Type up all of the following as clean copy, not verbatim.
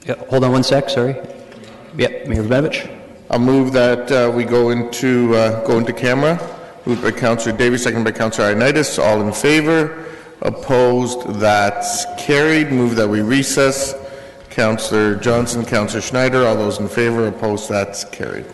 Yeah, hold on one sec, sorry. Yep, Mayor Rabinovich. I'll move that we go into camera. Moved by Councillor Davies, seconded by Councillor Ioannidis. All in favor? Opposed? That's carried. Move that we recess. Councillor Johnson, Councillor Schneider. All those in favor? Opposed? That's carried.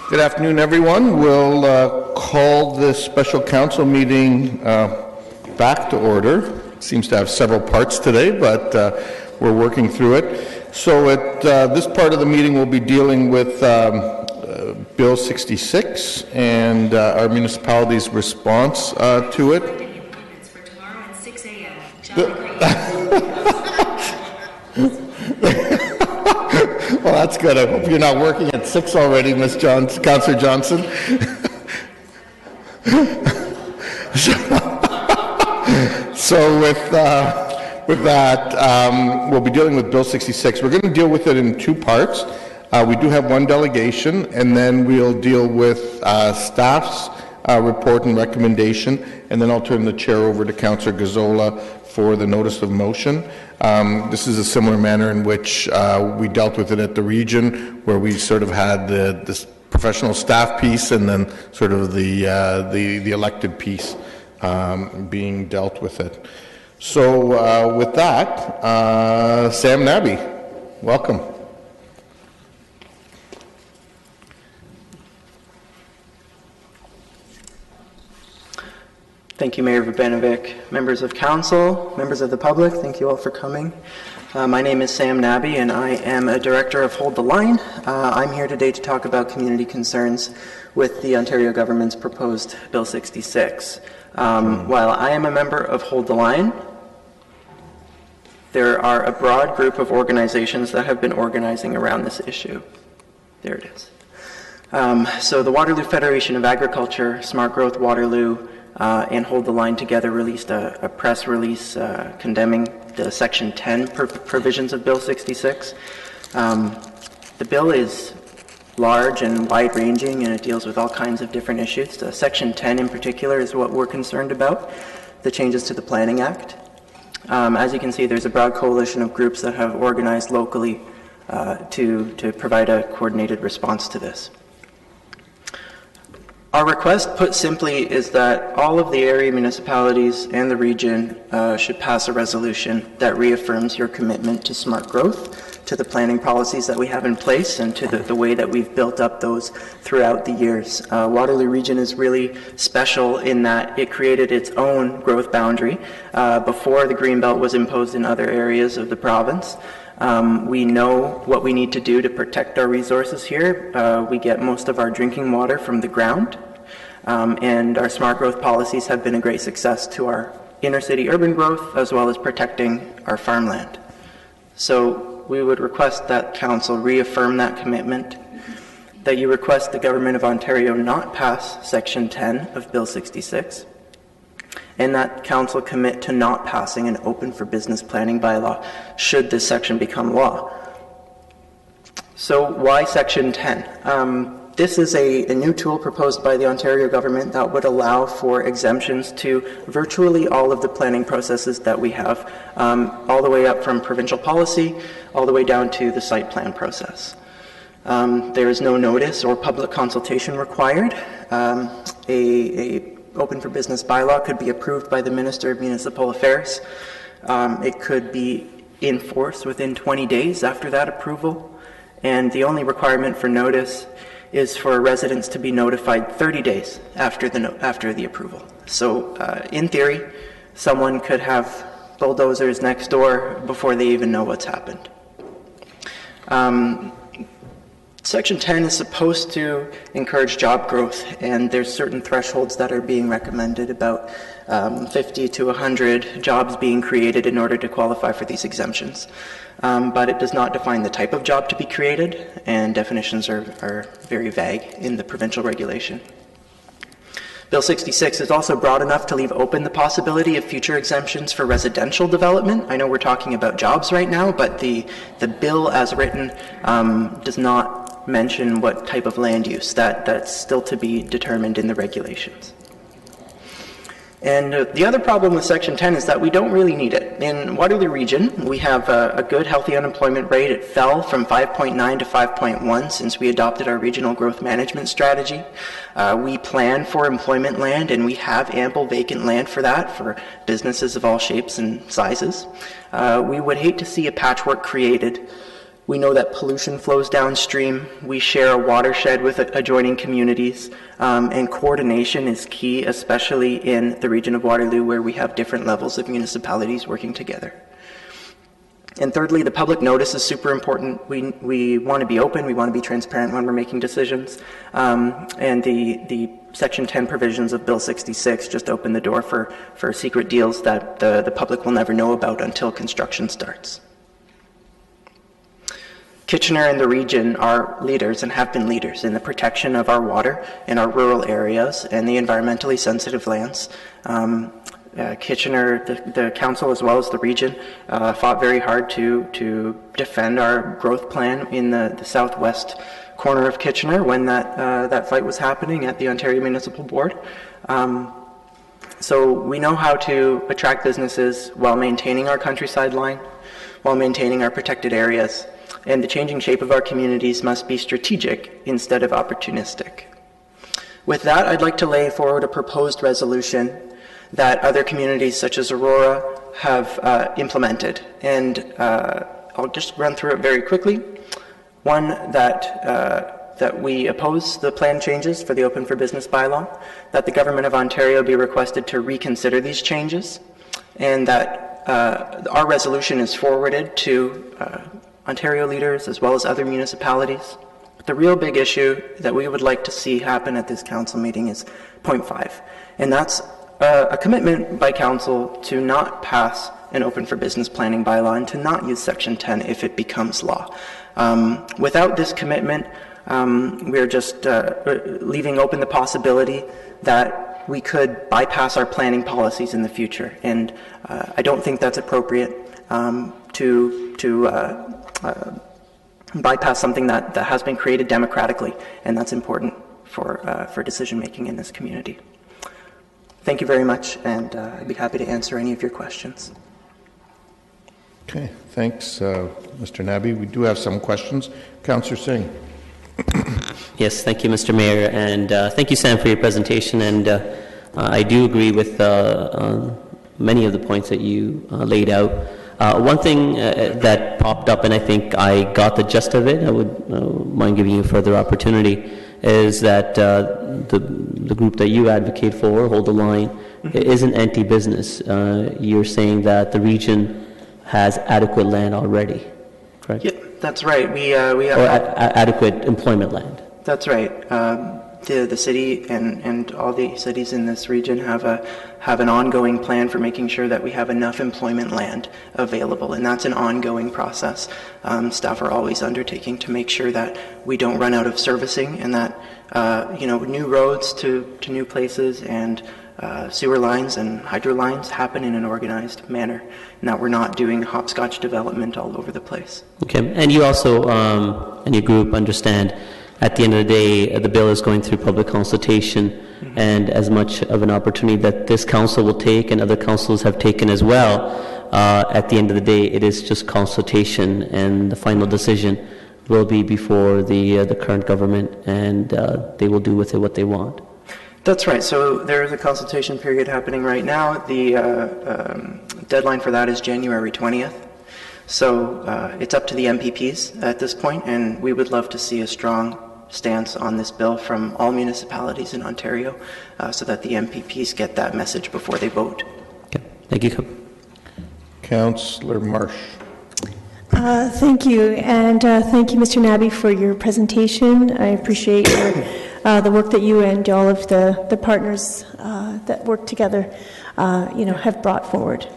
Good afternoon, everyone. We'll call this special council meeting back to order. It seems to have several parts today, but we're working through it. So at this part of the meeting, we'll be dealing with Bill 66 and our municipality's response to it. Appointments for tomorrow at 6 a.m. Well, that's good. I hope you're not working at 6 already, Councillor Johnson. So with that, we'll be dealing with Bill 66. We're going to deal with it in two parts. We do have one delegation, and then we'll deal with staff's report and recommendation, and then I'll turn the chair over to Councillor Gazzola for the notice of motion. This is a similar manner in which we dealt with it at the region, where we sort of had this professional staff piece and then sort of the elected piece being dealt with it. So with that, Sam Nabby, welcome. Thank you, Mayor Rabinovich, members of council, members of the public, thank you all for coming. My name is Sam Nabby, and I am a director of Hold the Line. I'm here today to talk about community concerns with the Ontario government's proposed Bill 66. While I am a member of Hold the Line, there are a broad group of organizations that have been organizing around this issue. There it is. So the Waterloo Federation of Agriculture, Smart Growth Waterloo, and Hold the Line together released a press release condemning the Section 10 provisions of Bill 66. The bill is large and wide-ranging, and it deals with all kinds of different issues. Section 10 in particular is what we're concerned about, the changes to the Planning Act. As you can see, there's a broad coalition of groups that have organized locally to provide a coordinated response to this. Our request, put simply, is that all of the area municipalities and the region should pass a resolution that reaffirms your commitment to smart growth, to the planning policies that we have in place, and to the way that we've built up those throughout the years. Waterloo Region is really special in that it created its own growth boundary before the Greenbelt was imposed in other areas of the province. We know what we need to do to protect our resources here. We get most of our drinking water from the ground, and our smart growth policies have been a great success to our inner city urban growth as well as protecting our farmland. So we would request that Council reaffirm that commitment, that you request the Government of Ontario not pass Section 10 of Bill 66, and that Council commit to not passing an open for business planning bylaw should this section become law. So why Section 10? This is a new tool proposed by the Ontario government that would allow for exemptions to virtually all of the planning processes that we have, all the way up from provincial policy, all the way down to the site plan process. There is no notice or public consultation required. A open for business bylaw could be approved by the Minister of Municipal Affairs. It could be in force within 20 days after that approval, and the only requirement for notice is for residents to be notified 30 days after the approval. So in theory, someone could have bulldozers next door before they even know what's happened. Section 10 is supposed to encourage job growth, and there's certain thresholds that are being recommended, about 50 to 100 jobs being created in order to qualify for these exemptions. But it does not define the type of job to be created, and definitions are very vague in the provincial regulation. Bill 66 is also broad enough to leave open the possibility of future exemptions for residential development. I know we're talking about jobs right now, but the bill as written does not mention what type of land use. That's still to be determined in the regulations. And the other problem with Section 10 is that we don't really need it. In Waterloo Region, we have a good, healthy unemployment rate. It fell from 5.9 to 5.1 since we adopted our regional growth management strategy. We plan for employment land, and we have ample vacant land for that, for businesses of all shapes and sizes. We would hate to see a patchwork created. We know that pollution flows downstream. We share a watershed with adjoining communities, and coordination is key, especially in the region of Waterloo, where we have different levels of municipalities working together. And thirdly, the public notice is super important. We want to be open, we want to be transparent when we're making decisions, and the Section 10 provisions of Bill 66 just open the door for secret deals that the public will never know about until construction starts. Kitchener and the region are leaders and have been leaders in the protection of our water in our rural areas and the environmentally sensitive lands. Kitchener, the council as well as the region, fought very hard to defend our growth plan in the southwest corner of Kitchener when that fight was happening at the Ontario Municipal Board. So we know how to attract businesses while maintaining our countryside line, while maintaining our protected areas. And the changing shape of our communities must be strategic instead of opportunistic. With that, I'd like to lay forward a proposed resolution that other communities such as Aurora have implemented. And I'll just run through it very quickly. One, that we oppose the planned changes for the Open for Business bylaw, that the Government of Ontario be requested to reconsider these changes, and that our resolution is forwarded to Ontario leaders as well as other municipalities. But the real big issue that we would like to see happen at this council meeting is point 5, and that's a commitment by council to not pass an open for business planning bylaw and to not use Section 10 if it becomes law. Without this commitment, We're just leaving open the possibility that we could bypass our planning policies in the future. And I don't think that's appropriate to bypass something that has been created democratically, and that's important for decision-making in this community. Thank you very much, and I'd be happy to answer any of your questions. Okay, thanks, Mr. Nabi. We do have some questions. Councillor Singh. Yes, thank you, Mr. Mayor, and thank you, Sam, for your presentation. And I do agree with many of the points that you laid out. One thing that popped up, and I think I got the gist of it, I would mind giving you further opportunity, is that the group that you advocate for, Hold the Line, isn't anti-business. You're saying that the region has adequate land already, correct? Yeah, that's right. We have adequate employment land. That's right. The city and all the cities in this region have an ongoing plan for making sure that we have enough employment land available, and that's an ongoing process. Staff are always undertaking to make sure that we don't run out of servicing, and that new roads to new places and sewer lines and hydro lines happen in an organized manner, and that we're not doing hopscotch development all over the place. Okay, and you also and your group understand at the end of the day the bill is going through public consultation, and as much of an opportunity that this council will take and other councils have taken as well, at the end of the day it is just consultation, and the final decision will be before the current government, and they will do with it what they want. That's right. So there is a consultation period happening right now. The deadline for that is January 20th. So it's up to the MPPs at this point, and we would love to see a strong stance on this bill from all municipalities in Ontario, so that the MPPs get that message before they vote. Okay. Thank you. Councillor Marsh. Thank you, and thank you, Mr. Nabi, for your presentation. I appreciate the work that you and all of the partners that work together, have brought forward.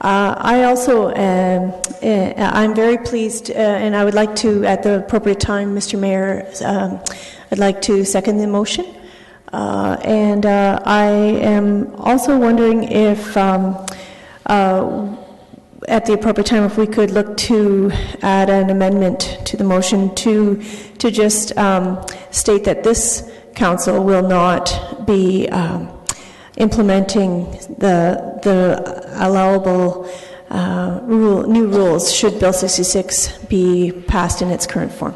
I also I'm very pleased, and I would like to, at the appropriate time, Mr. Mayor, I'd like to second the motion. And I am also wondering if, at the appropriate time, if we could look to add an amendment to the motion to just state that this council will not be implementing the allowable new rules should Bill 66 be passed in its current form.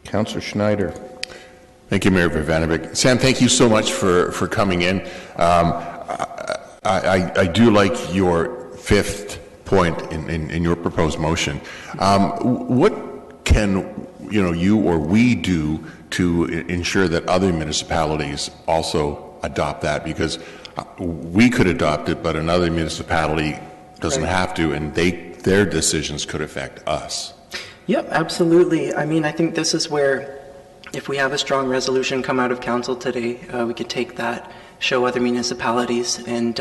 Councillor Schneider. Thank you, Mayor Vivanovic. Sam, thank you so much for coming in. I do like your fifth point in your proposed motion. What can you or we do to ensure that other municipalities also adopt that? Because we could adopt it, but another municipality doesn't have to, and their decisions could affect us. Yep, absolutely. I mean, I think this is where, if we have a strong resolution come out of council today, we could take that, show other municipalities, and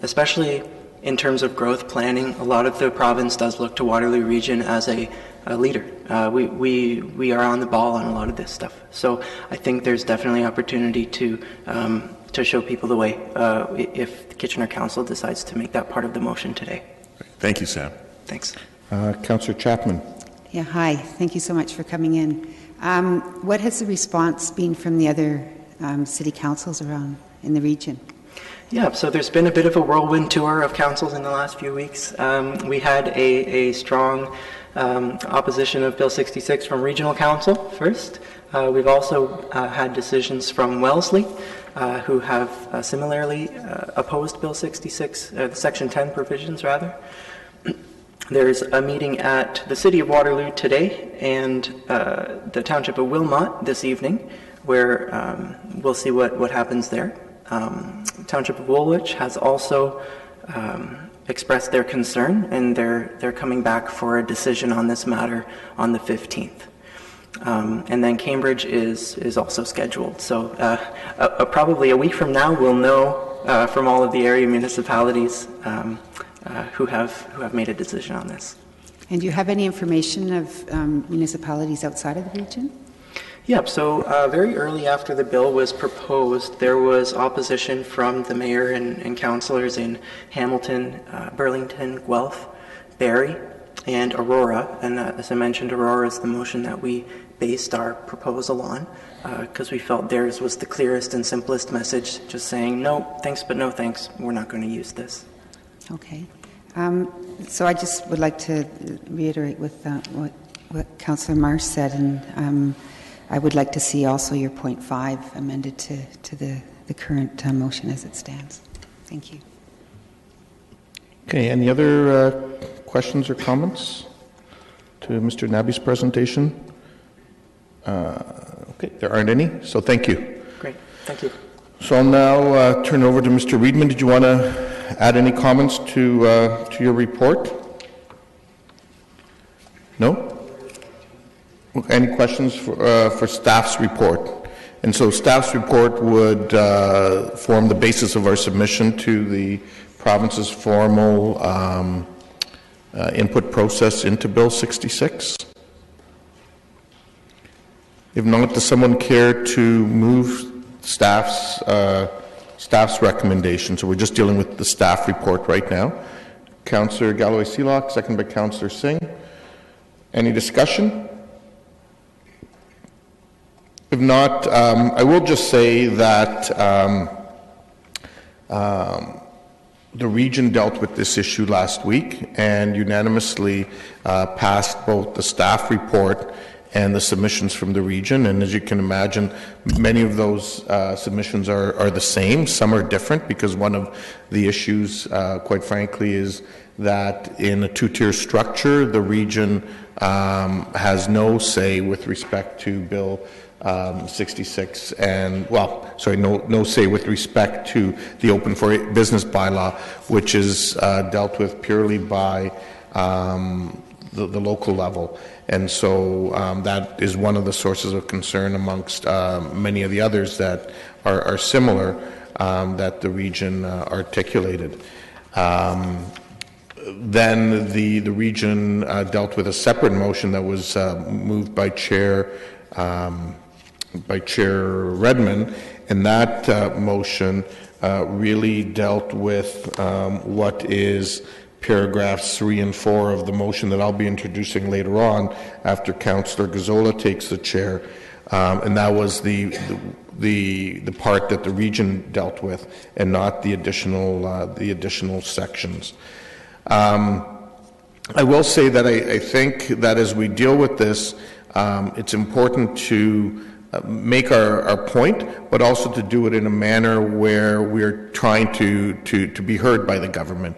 especially in terms of growth planning, a lot of the province does look to Waterloo Region as a leader. We are on the ball on a lot of this stuff. So I think there's definitely opportunity to show people the way if the Kitchener Council decides to make that part of the motion today. Thank you, Sam. Thanks. Councillor Chapman. Yeah, hi. Thank you so much for coming in. What has the response been from the other city councils around in the region? Yeah, so there's been a bit of a whirlwind tour of councils in the last few weeks. We had a strong opposition of Bill 66 from Regional Council first. We've also had decisions from Wellesley, who have similarly opposed Bill 66, the Section 10 provisions rather. There's a meeting at the City of Waterloo today and the Township of Wilmot this evening, where we'll see what happens there. Township of Woolwich has also expressed their concern, and they're coming back for a decision on this matter on the 15th. And then Cambridge is also scheduled. So probably a week from now, we'll know from all of the area municipalities who have made a decision on this. And do you have any information of municipalities outside of the region? Yep, so very early after the bill was proposed, there was opposition from the mayor and councillors in Hamilton, Burlington, Guelph, Barrie, and Aurora. And as I mentioned, Aurora is the motion that we based our proposal on, because we felt theirs was the clearest and simplest message, just saying, no, thanks, but no thanks, we're not going to use this. Okay. So I just would like to reiterate with what Councillor Marsh said, and I would like to see also your point 5 amended to the current motion as it stands. Thank you. Okay, any other questions or comments to Mr. Nabi's presentation? Okay, there aren't any, so thank you. Great, thank you. So I'll now turn over to Mr. Reedman. Did you want to add any comments to your report? No? Any questions for staff's report? And so staff's report would form the basis of our submission to the province's formal input process into Bill 66. If not, does someone care to move staff's recommendation? So we're just dealing with the staff report right now. Councillor Galloway-Seelock, second by Councillor Singh. Any discussion? If not, I will just say that the region dealt with this issue last week and unanimously passed both the staff report and the submissions from the region. And as you can imagine, many of those submissions are the same. Some are different because one of the issues, quite frankly, is that in a two-tier structure, the region has no say with respect to Bill 66 and, well, sorry, no say with respect to the Open for Business bylaw, which is dealt with purely by the local level. And so that is one of the sources of concern amongst many of the others that are similar that the region articulated. Then the region dealt with a separate motion that was moved by Chair Redmond, and that motion really dealt with what is paragraphs 3 and 4 of the motion that I'll be introducing later on after Councillor Gazzola takes the chair, and that was the part that the region dealt with, and not the additional sections. I will say that I think that as we deal with this, it's important to make our point, but also to do it in a manner where we're trying to be heard by the government.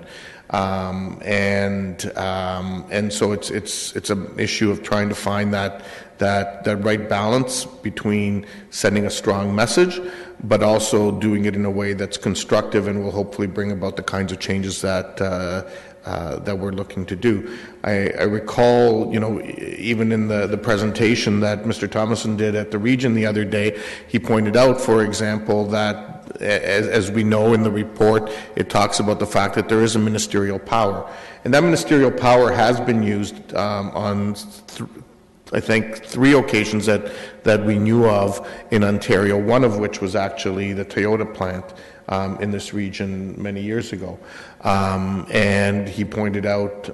And so it's an issue of trying to find that right balance between sending a strong message, but also doing it in a way that's constructive and will hopefully bring about the kinds of changes that we're looking to do. I recall, even in the presentation that Mr. Thomason did at the region the other day, he pointed out, for example, that as we know in the report, it talks about the fact that there is a ministerial power. And that ministerial power has been used on, I think, 3 occasions that we knew of in Ontario, one of which was actually the Toyota plant in this region many years ago. And he pointed out,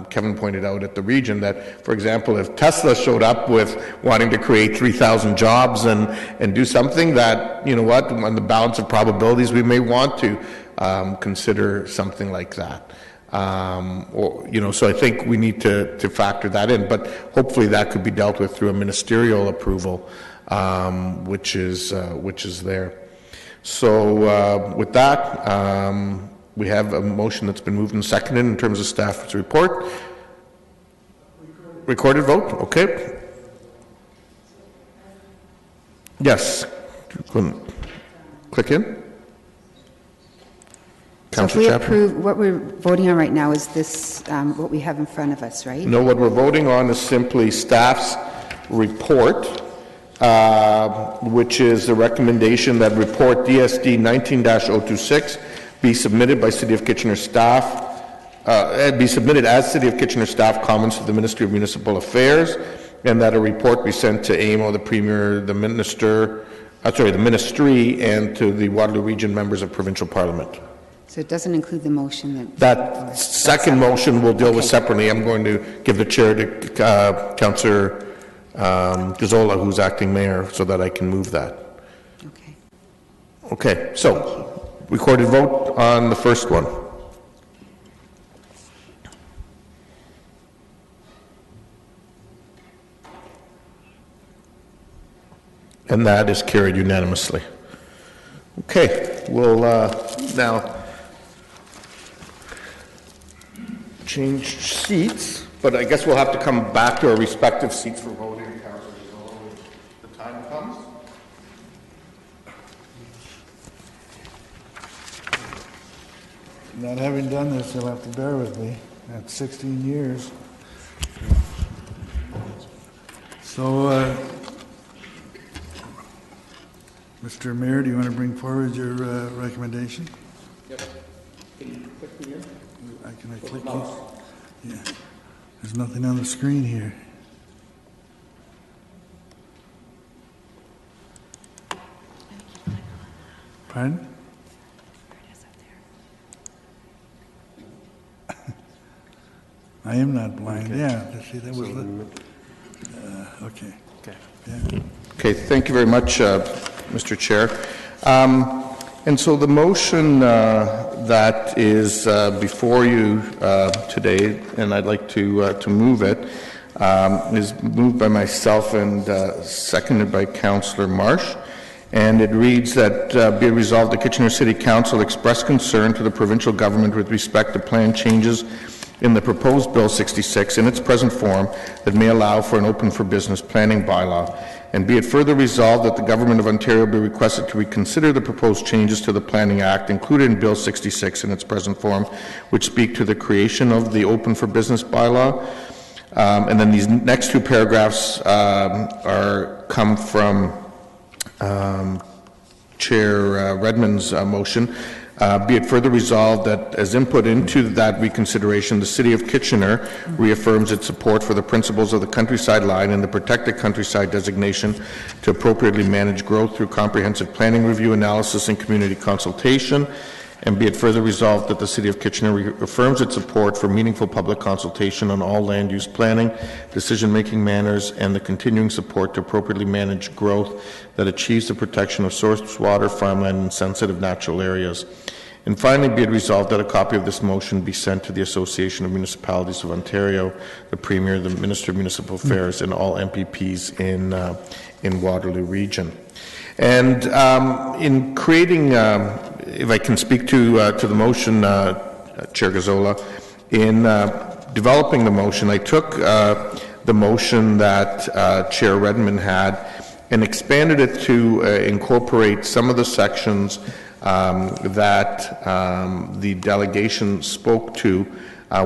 Kevin pointed out at the region that, for example, if Tesla showed up with wanting to create 3,000 jobs and do something that, on the balance of probabilities, we may want to consider something like that. So I think we need to factor that in, but hopefully that could be dealt with through a ministerial approval, which is there. So with that, we have a motion that's been moved and seconded in terms of staff's report. Recorded vote, okay. Yes. Click in. So if we approve, what we're voting on right now is this, what we have in front of us, right? No, what we're voting on is simply staff's report, which is the recommendation that report DSD 19-026 be submitted by City of Kitchener staff be submitted as City of Kitchener staff comments to the Ministry of Municipal Affairs, and that a report be sent to AMO, the Premier, the Minister, the Ministry, and to the Waterloo Region members of Provincial Parliament. So it doesn't include the motion that... That second motion we'll deal with separately. I'm going to give the chair to Councillor Gazzola, who's acting mayor, so that I can move that. Okay. Okay, so recorded vote on the first one. And that is carried unanimously. Okay, we'll now change seats, but I guess we'll have to come back to our respective seats for voting, Councillor Gazzola, when the time comes. Not having done this, you'll have to bear with me. That's 16 years. So, Mr. Mayor, do you want to bring forward your recommendation? Yes. Can you click me here? Can I click here? Yeah. There's nothing on the screen here. Pardon? I am not blind. Okay. Yeah. See, that was the. Okay. Okay. Yeah. Okay. Thank you very much, Mr. Chair. And so the motion that is before you today, and I'd like to move it, is moved by myself and seconded by Councillor Marsh. And it reads that be it resolved the Kitchener City Council express concern to the provincial government with respect to plan changes in the proposed Bill 66 in its present form that may allow for an open for business planning bylaw. And be it further resolved that the Government of Ontario be requested to reconsider the proposed changes to the Planning Act included in Bill 66 in its present form, which speak to the creation of the open for business bylaw. And then these next two paragraphs come from Chair Redmond's motion. Be it further resolved that as input into that reconsideration, the City of Kitchener reaffirms its support for the principles of the countryside line and the protected countryside designation to appropriately manage growth through comprehensive planning review, analysis, and community consultation. And be it further resolved that the City of Kitchener reaffirms its support for meaningful public consultation on all land use planning, decision-making manners, and the continuing support to appropriately manage growth that achieves the protection of source water, farmland, and sensitive natural areas. And finally, be it resolved that a copy of this motion be sent to the Association of Municipalities of Ontario, the Premier, the Minister of Municipal Affairs, and all MPPs in Waterloo Region. And in creating, if I can speak to the motion, Chair Gazzola, in developing the motion, I took the motion that Chair Redmond had and expanded it to incorporate some of the sections that the delegation spoke to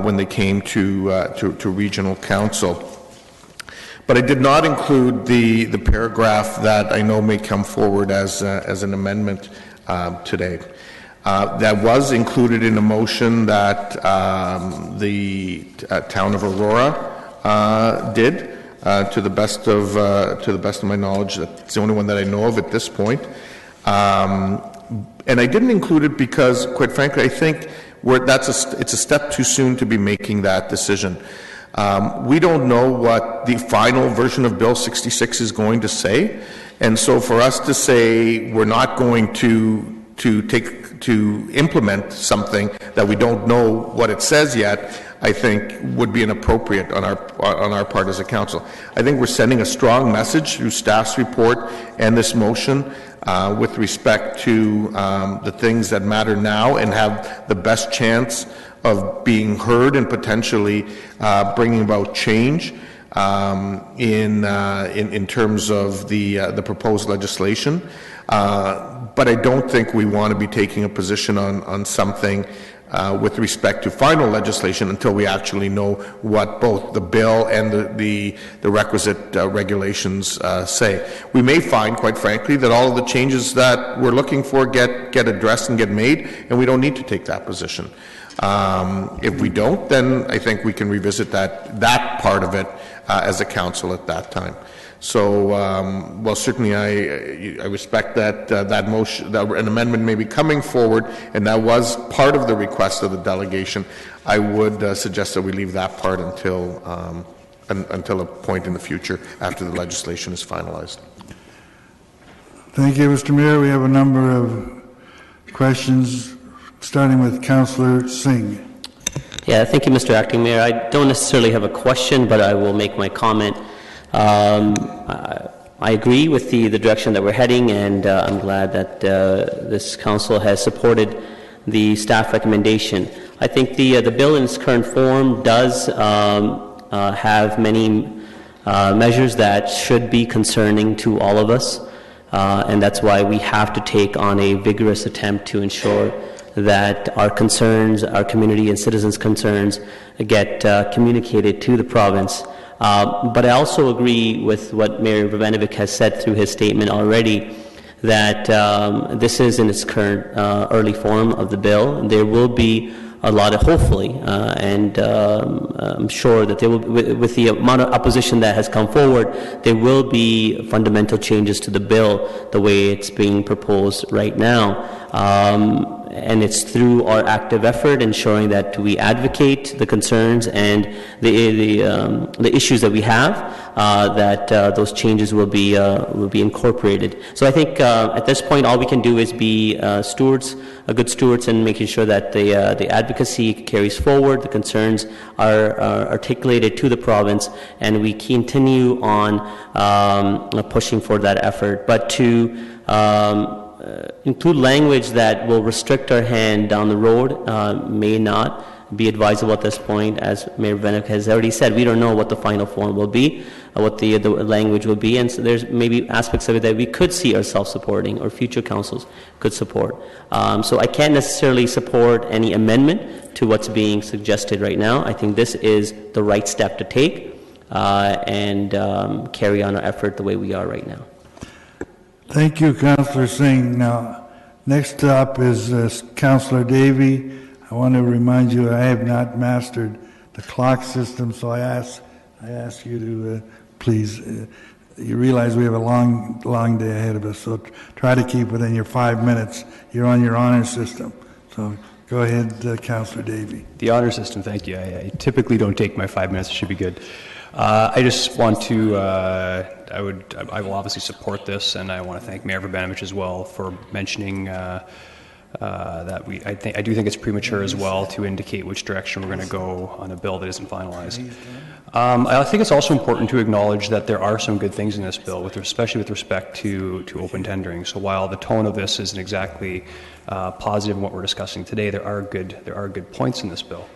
when they came to Regional Council. But I did not include the paragraph that I know may come forward as an amendment today. That was included in a motion that the town of Aurora did. To the best of my knowledge, that's the only one that I know of at this point. And I didn't include it because, quite frankly, I think it's a step too soon to be making that decision. We don't know what the final version of Bill 66 is going to say, and so for us to say we're not going to implement something that we don't know what it says yet, I think would be inappropriate on our part as a council. I think we're sending a strong message through staff's report and this motion with respect to the things that matter now and have the best chance of being heard and potentially bringing about change in terms of the proposed legislation. But I don't think we want to be taking a position on something with respect to final legislation until we actually know what both the bill and the requisite regulations say. We may find, quite frankly, that all of the changes that we're looking for get addressed and get made, and we don't need to take that position. If we don't, then I think we can revisit that part of it as a council at that time. So, well, certainly I respect that that motion, that an amendment may be coming forward, and that was part of the request of the delegation. I would suggest that we leave that part until a point in the future after the legislation is finalized. Thank you, Mr. Mayor. We have a number of questions, starting with Councillor Singh. Yeah, thank you, Mr. Acting Mayor. I don't necessarily have a question, but I will make my comment. I agree with the direction that we're heading, and I'm glad that this council has supported the staff recommendation. I think the bill in its current form does have many measures that should be concerning to all of us, and that's why we have to take on a vigorous attempt to ensure that our concerns, our community and citizens' concerns, get communicated to the province. But I also agree with what Mayor Vrbanovic has said through his statement already, that this is in its current early form of the bill. There will be a lot of, hopefully, and I'm sure that there will, with the amount of opposition that has come forward, there will be fundamental changes to the bill the way it's being proposed right now. And it's through our active effort ensuring that we advocate the concerns and the issues that we have, that those changes will be incorporated. So I think at this point all we can do is be stewards, good stewards, and making sure that the advocacy carries forward, the concerns are articulated to the province, and we continue on pushing for that effort. But to include language that will restrict our hand down the road may not be advisable at this point. As Mayor Vrbanovic has already said, we don't know what the final form will be, what the language will be, and so there's maybe aspects of it that we could see ourselves supporting or future councils could support. So I can't necessarily support any amendment to what's being suggested right now. I think this is the right step to take and carry on our effort the way we are right now. Thank you, Councillor Singh. Now, next up is Councillor Davey. I want to remind you I have not mastered the clock system, so I ask you to please. You realize we have a long day ahead of us, so try to keep within your 5 minutes. You're on your honor system, so go ahead, Councillor Davey. The honor system, thank you. I typically don't take my 5 minutes. It should be good. I just want to, I will obviously support this, and I want to thank Mayor Vrbanovic as well for mentioning that I do think it's premature as well to indicate which direction we're going to go on a bill that isn't finalized. I think it's also important to acknowledge that there are some good things in this bill, especially with respect to open tendering. So while the tone of this isn't exactly positive in what we're discussing today, there are good points in this bill.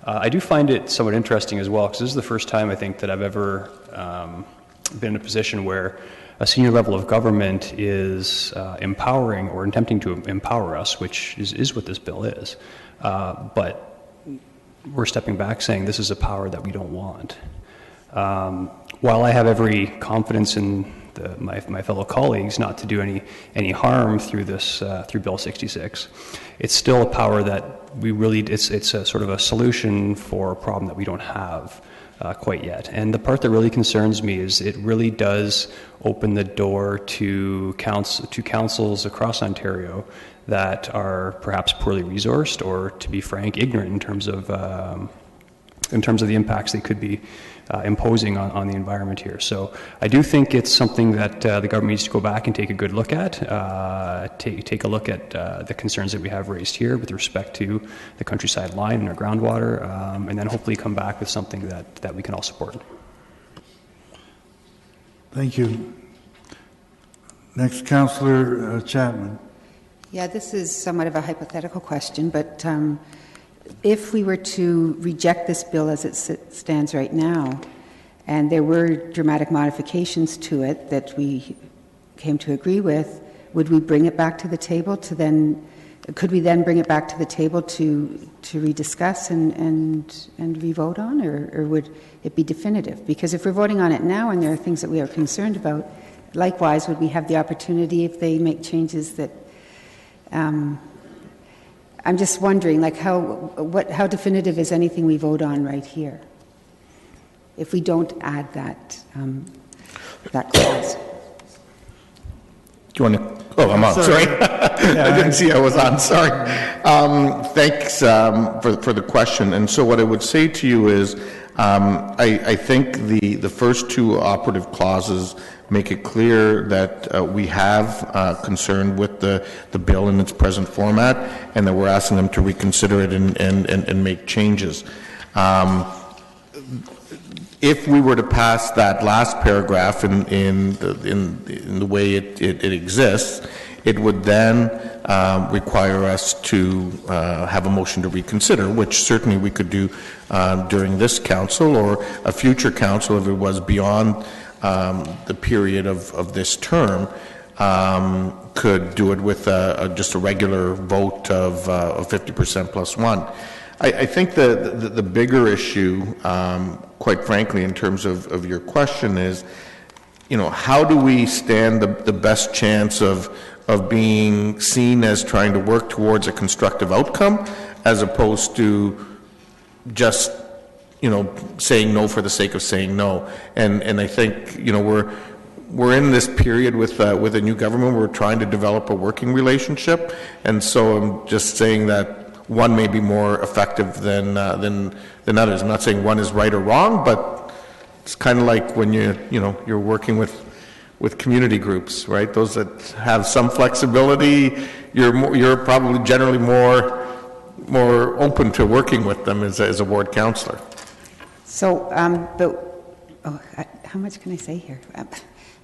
I do find it somewhat interesting as well, because this is the first time I think that I've ever been in a position where a senior level of government is empowering or attempting to empower us, which is what this bill is. But we're stepping back saying this is a power that we don't want. While I have every confidence in my fellow colleagues not to do any harm through this through Bill 66, it's still a power that we really it's a sort of a solution for a problem that we don't have quite yet. And the part that really concerns me is it really does open the door to councils across Ontario that are perhaps poorly resourced or, to be frank, ignorant in terms of the impacts they could be imposing on the environment here. So I do think it's something that the government needs to go back and take a good look at, take a look at the concerns that we have raised here with respect to the countryside line and our groundwater, and then hopefully come back with something that we can all support. Thank you. Next, Councillor Chapman. Yeah, this is somewhat of a hypothetical question, but if we were to reject this bill as it stands right now, and there were dramatic modifications to it that we came to agree with, would we bring it back to the table could we then bring it back to the table to rediscuss and re-vote on, or would it be definitive? Because if we're voting on it now and there are things that we are concerned about, likewise, would we have the opportunity, if they make changes that I'm just wondering, like, how definitive is anything we vote on right here if we don't add that that clause? Do you want to? Oh, I'm on. Sorry. I didn't see I was on. Sorry. Thanks for the question. And so what I would say to you is, I think the first two operative clauses make it clear that we have concern with the bill in its present format, and that we're asking them to reconsider it and make changes. If we were to pass that last paragraph in the way it exists, it would then require us to have a motion to reconsider, which certainly we could do during this council, or a future council if it was beyond the period of this term, could do it with just a regular vote of 50% plus one. I think the bigger issue, quite frankly, in terms of your question is, how do we stand the best chance of being seen as trying to work towards a constructive outcome, as opposed to just, saying no for the sake of saying no. And I think, we're in this period with a new government. We're trying to develop a working relationship, and so I'm just saying that one may be more effective than others. I'm not saying one is right or wrong, but it's kind of like when you're working with community groups, right? Those that have some flexibility, you're probably generally more open to working with them as a ward councillor. So, how much can I say here?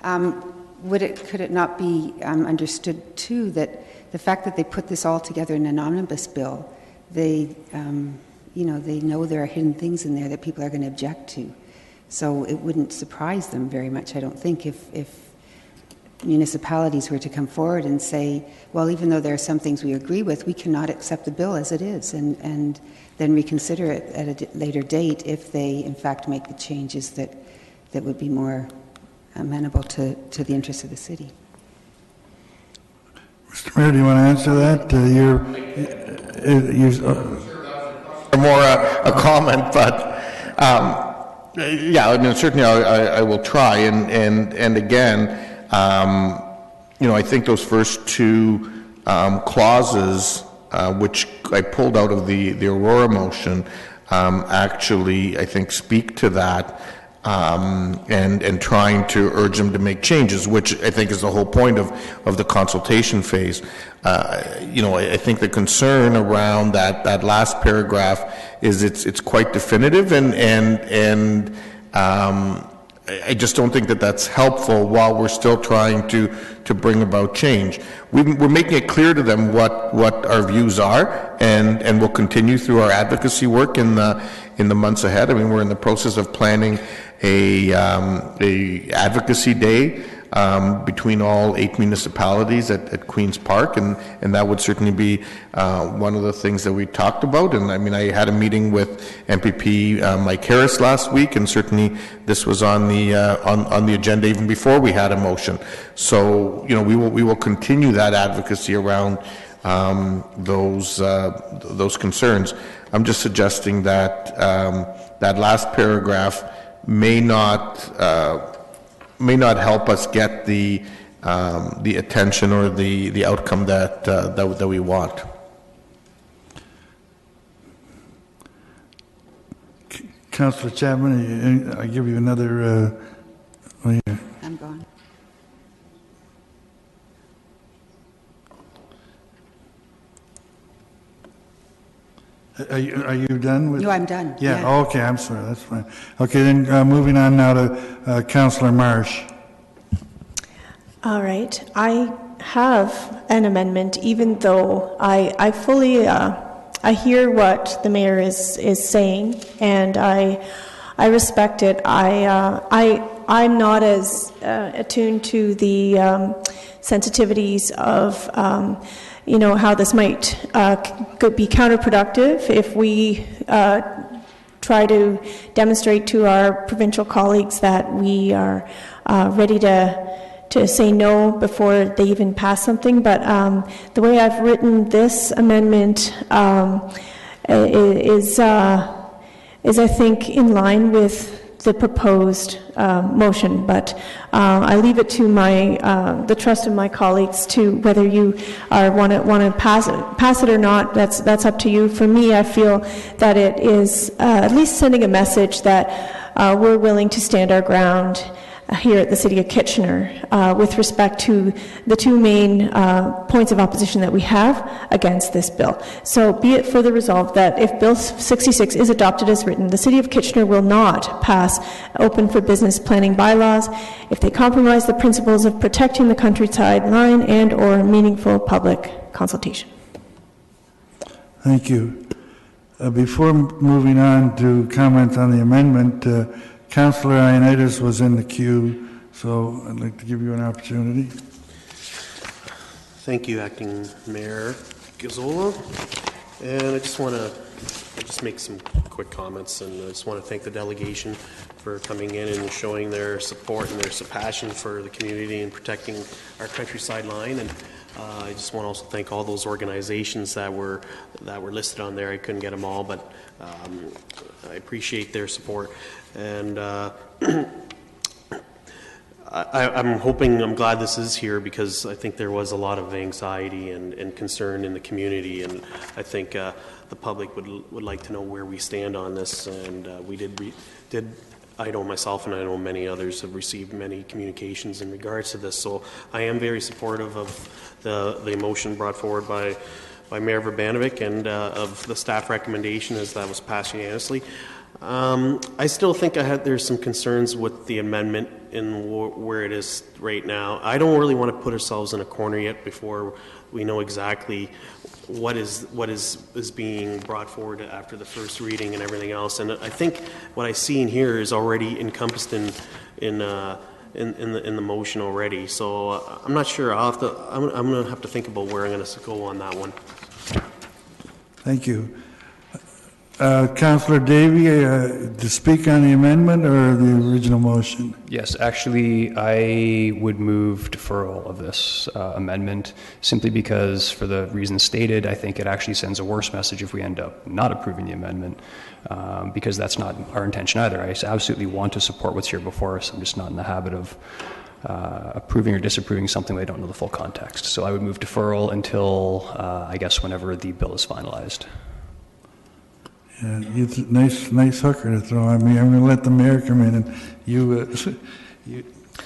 Could it not be understood too that the fact that they put this all together in an omnibus bill, they know there are hidden things in there that people are going to object to. So it wouldn't surprise them very much, I don't think, if municipalities were to come forward and say, well, even though there are some things we agree with, we cannot accept the bill as it is, and then reconsider it at a later date if they, in fact, make the changes that would be more amenable to the interests of the city. Mr. Mayor, do you want to answer that? More a comment, but yeah, certainly I will try. And again, I think those first two clauses, which I pulled out of the Aurora motion, actually I think speak to that. And trying to urge them to make changes, which I think is the whole point of the consultation phase. I think the concern around that last paragraph is it's quite definitive, and I just don't think that that's helpful while we're still trying to bring about change. We're making it clear to them what our views are, and we'll continue through our advocacy work in the months ahead. I mean, we're in the process of planning a advocacy day between all 8 municipalities at Queen's Park, and that would certainly be one of the things that we talked about. And I mean, I had a meeting with MPP Mike Harris last week, and certainly this was on the agenda even before we had a motion. So we will continue that advocacy around those concerns. I'm just suggesting that that last paragraph may not help us get the attention or the outcome that we want. Councillor Chapman, I give you another. I'm gone. Are you done with? No, I'm done. Yeah. Oh, okay. I'm sorry. That's fine. Okay, then moving on now to Councillor Marsh. All right. I have an amendment, even though I fully I hear what the mayor is saying, and I respect it. I'm not as attuned to the sensitivities of how this might be counterproductive if we try to demonstrate to our provincial colleagues that we are ready to to say no before they even pass something. But the way I've written this amendment is I think in line with the proposed motion, but I leave it to the trust of my colleagues to whether you want to pass it or not. That's up to you. For me, I feel that it is at least sending a message that we're willing to stand our ground here at the City of Kitchener with respect to the two main points of opposition that we have against this bill. So be it further resolved that if Bill 66 is adopted as written, the City of Kitchener will not pass open for business planning bylaws if they compromise the principles of protecting the countryside line and or meaningful public consultation. Thank you. Before moving on to comment on the amendment, Councillor Ioannidis was in the queue, so I'd like to give you an opportunity. Thank you, Acting Mayor Gazzola. And I just want to make some quick comments, and I just want to thank the delegation for coming in and showing their support and their passion for the community and protecting our countryside line. And I just want to also thank all those organizations that were listed on there. I couldn't get them all, but I appreciate their support. And I'm glad this is here, because I think there was a lot of anxiety and concern in the community, and I think the public would like to know where we stand on this. And we did. I know myself, and I know many others have received many communications in regards to this. So I am very supportive of the motion brought forward by Mayor Verbanovic and of the staff recommendation as that was passed unanimously. I still think there's some concerns with the amendment in where it is right now. I don't really want to put ourselves in a corner yet before we know exactly what is being brought forward after the first reading and everything else. And I think what I see in here is already encompassed in the motion already. So I'm not sure. I'm going to have to think about where I'm going to go on that one. Thank you. Councillor Davey, to speak on the amendment or the original motion? Yes, actually, I would move deferral of this amendment, simply because, for the reasons stated, I think it actually sends a worse message if we end up not approving the amendment, because that's not our intention either. I absolutely want to support what's here before us. I'm just not in the habit of approving or disapproving something I don't know the full context. So I would move deferral until, I guess, whenever the bill is finalized. Yeah, it's a nice hooker to throw at me. I'm going to let the mayor come in, and you.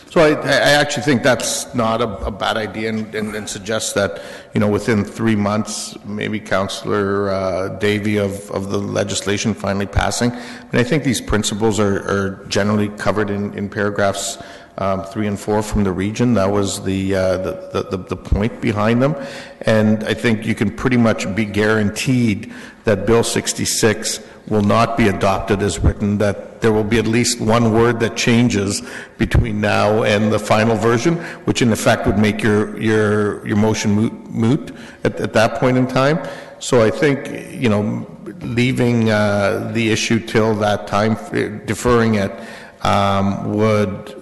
So I actually think that's not a bad idea, and suggest that, within 3 months, maybe Councillor Davey of the legislation finally passing. And I think these principles are generally covered in paragraphs 3 and 4 from the region. That was the point behind them, and I think you can pretty much be guaranteed that Bill 66 will not be adopted as written, that there will be at least one word that changes between now and the final version, which in effect would make your motion moot at that point in time. So I think, leaving the issue till that time, deferring it,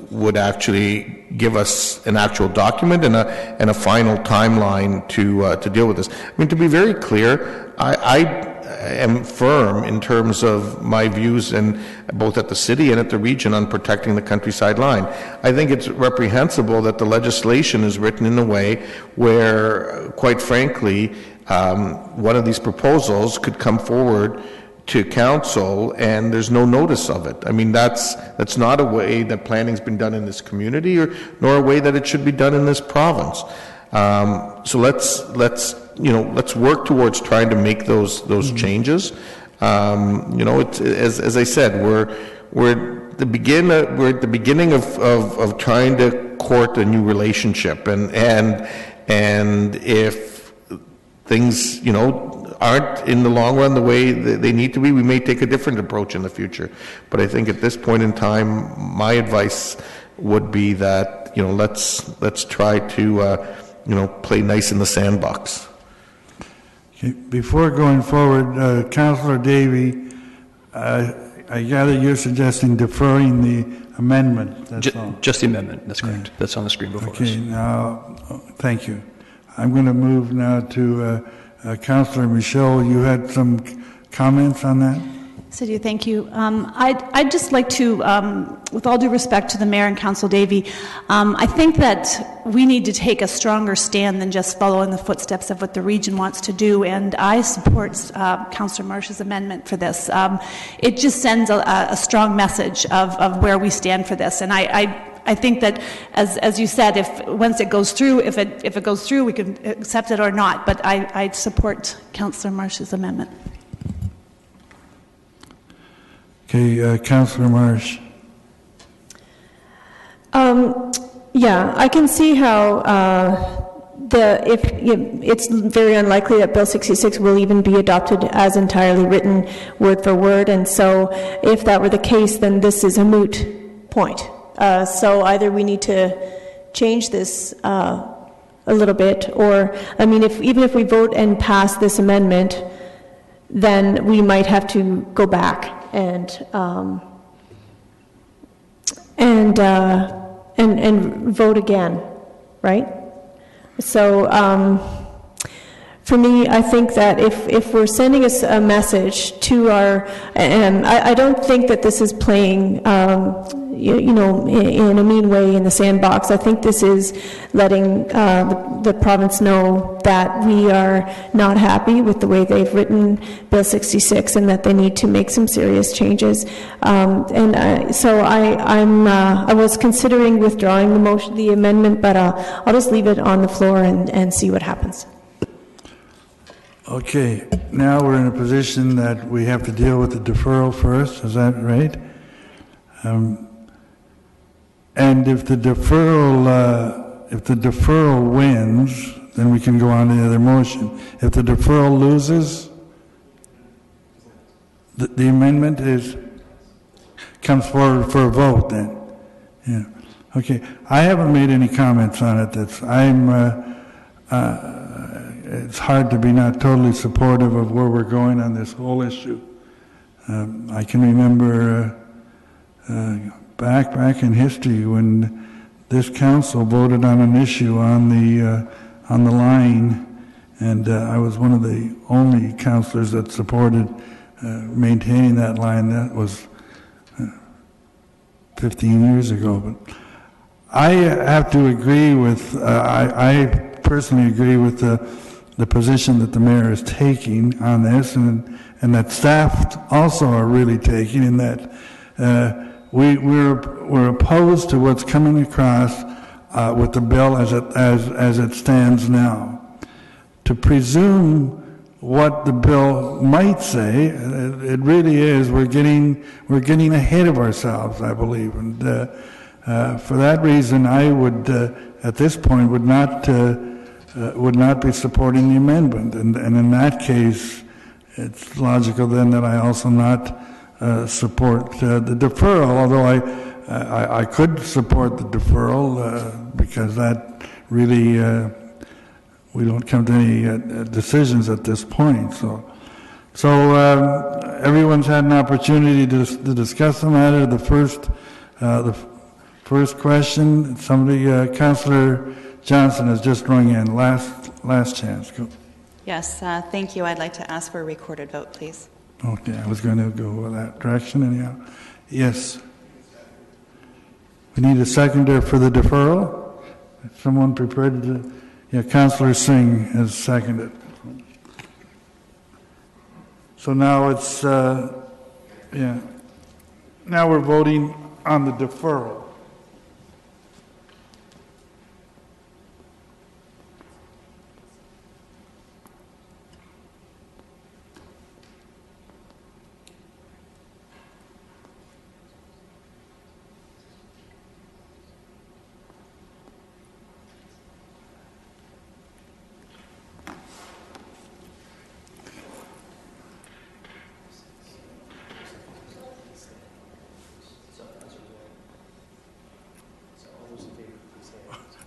would actually give us an actual document and a final timeline to deal with this. I mean, to be very clear, I am firm in terms of my views, and both at the city and at the region, on protecting the countryside line. I think it's reprehensible that the legislation is written in a way where, quite frankly, one of these proposals could come forward to council and there's no notice of it. I mean, that's not a way that planning's been done in this community, nor a way that it should be done in this province. So let's work towards trying to make those changes. It's, as I said, we're at the beginning of trying to court a new relationship, and if things aren't in the long run the way they need to be, we may take a different approach in the future. But I think at this point in time, my advice would be that let's try to play nice in the sandbox. Okay. Before going forward, Councillor Davey, I gather you're suggesting deferring the amendment, that's all. Just the amendment, that's correct. That's on the screen before us. Okay, now, thank you. I'm going to move now to Councillor Michaud. You had some comments on that? City, thank you. I'd just like to, with all due respect to the Mayor and Council Davey, I think that we need to take a stronger stand than just follow in the footsteps of what the region wants to do, and I support Councillor Marsh's amendment for this. It just sends a strong message of where we stand for this, and I think that, as you said, if once it goes through, if it goes through, we can accept it or not, but I support Councillor Marsh's amendment. Okay, Councillor Marsh. Yeah, I can see how it's very unlikely that Bill 66 will even be adopted as entirely written word for word, and so if that were the case, then this is a moot point. So either we need to change this a little bit, or, I mean, even if we vote and pass this amendment, then we might have to go back and vote again, right? So for me, I think that if we're sending a message to our, and I don't think that this is playing, in a mean way in the sandbox. I think this is letting the province know that we are not happy with the way they've written Bill 66 and that they need to make some serious changes. So I was considering withdrawing the amendment, but I'll just leave it on the floor and see what happens. Okay, now we're in a position that we have to deal with the deferral first, is that right? And if the deferral wins, then we can go on to the other motion. If the deferral loses, the amendment comes forward for a vote then. Yeah. Okay. I haven't made any comments on it. It's hard to be not totally supportive of where we're going on this whole issue. I can remember back in history when this council voted on an issue on the line, and I was one of the only councillors that supported maintaining that line. That was 15 years ago. But I have to agree with. I personally agree with the position that the mayor is taking on this, and that staff also are really taking, in that we're opposed to what's coming across with the bill as it stands now. To presume what the bill might say, it really is, we're getting ahead of ourselves, I believe, and for that reason, I would at this point would not be supporting the amendment, and in that case, it's logical then that I also not support the deferral, although I could support the deferral because that really we don't come to any decisions at this point. So everyone's had an opportunity to discuss the matter. The first question, Councillor Johnson has just rung in. Last chance. Go. Yes, thank you. I'd like to ask for a recorded vote, please. Okay, I was going to go that direction anyhow. Yes. We need a seconder for the deferral. Is someone prepared to? Yeah, Councillor Singh has seconded. So now it's, now we're voting on the deferral.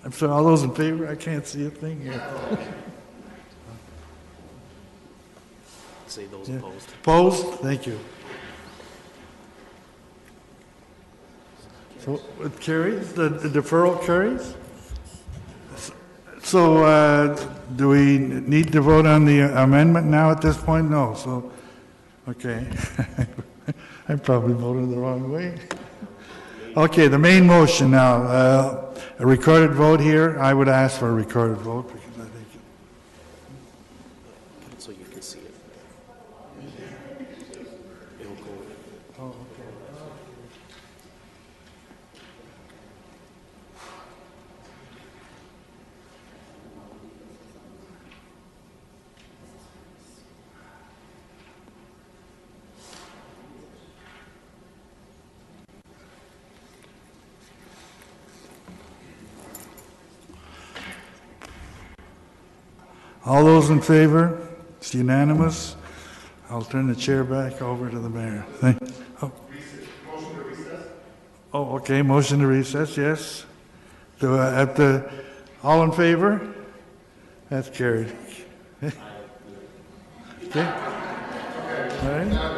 I'm sorry, all those in favor? I can't see a thing here. Say those opposed. Opposed? Thank you. So it carries, the deferral carries? So do we need to vote on the amendment now at this point? No, so, okay. I probably voted the wrong way. Okay, the main motion now, a recorded vote here. I would ask for a recorded vote because I think So you can see it. It'll go. Oh, okay. All those in favor? It's unanimous. I'll turn the chair back over to the mayor. Oh. Motion to recess? Oh, okay, motion to recess, yes. All in favor? That's carried. Okay. All right.